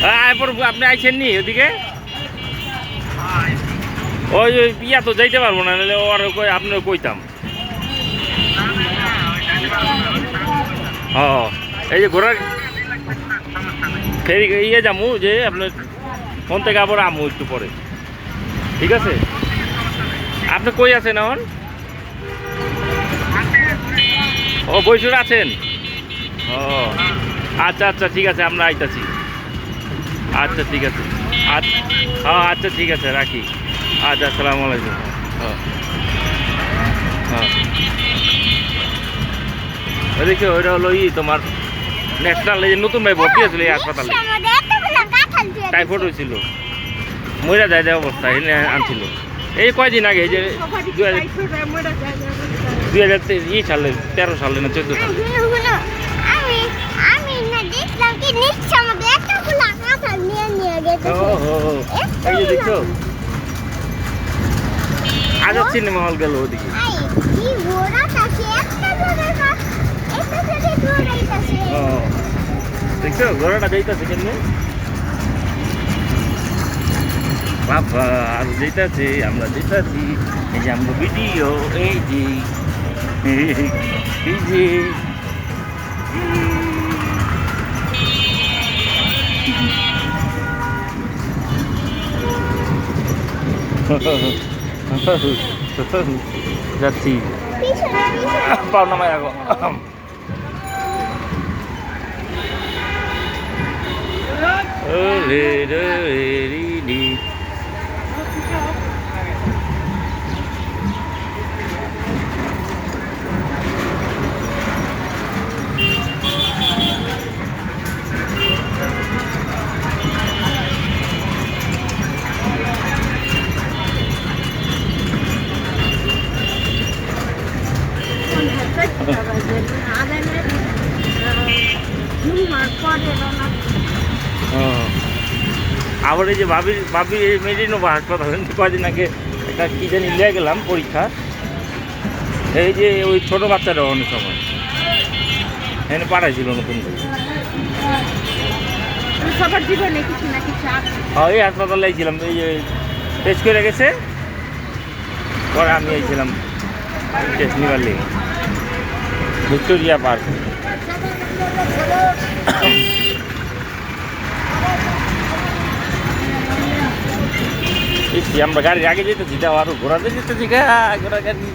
এরপর আপনি আইছেন নি ওদিকে? ওই ওই ইয়া তো যাইতে পারবো না, নাহলে ওর আপনার কইতাম। ও এই যে ঘোরার ফেরি ইয়ে যামু, যে আপনার ফোন থেকে আবার আমু একটু পরে, ঠিক আছে? আপনি কই আছেন এখন? ও বৈশুর আছেন? ও আচ্ছা আচ্ছা, ঠিক আছে, আমরা আইতাছি। আচ্ছা ঠিক আছে, আচ্ছা আচ্ছা ঠিক আছে, রাখি। আচ্ছা, আসসালামু আলাইকুম। হ্যাঁ হ্যাঁ, দেখো ওইটা হলো তোমার ন্যাশনাল, এই যে নতুন ভাই ভর্তি হয়েছিল এই হাসপাতালে, টাইফয়েড হয়েছিল, মইরা যায় যায় অবস্থা, এনে আনছিল এই কয়দিন আগে, এই যে 2013 সালে 14 সালে না 14 সালে। এই যে দেখছো আজাদ সিনেমা হল গেল ওদিকে। দেখছো ঘোড়াটা যাইতেছে কেমনে, বাবা আর যেতেছে, আমরা যেতেছি। এই যে আমরা ভিডিও, এই যে এই যে যাচ্ছি, পাওনা মায়া গো। আবার এই যে ভাবির এই মেডিনোভা হাসপাতাল কয়দিন আগে একটা কী জানি নিয়ে গেলাম পরীক্ষা, এই যে ওই ছোটো বাচ্চারা অনেক সময় এখানে পাঠাইছিল নতুন করে। হ্যাঁ এই হাসপাতালে আইছিলাম, এই যে টেস্ট করে গেছে, পরে আমি আইছিলাম টেস্ট নিবার লেগে ভিক্টোরিয়া পার্ক। আমরা গাড়ির আগে যেতেছি, তাও আরো ঘোরাতে যেতেছি, ঘোরা গাড়ি।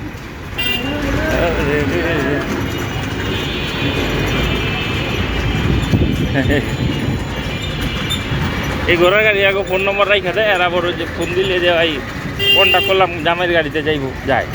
এই ঘোড়ার গাড়ি আগে ফোন নম্বর রাখা দেয়, আর আবার ওই যে ফোন দিলে যে ভাই কন্ট্যাক্ট করলাম জামাইয়ের গাড়িতে যাইব যায়।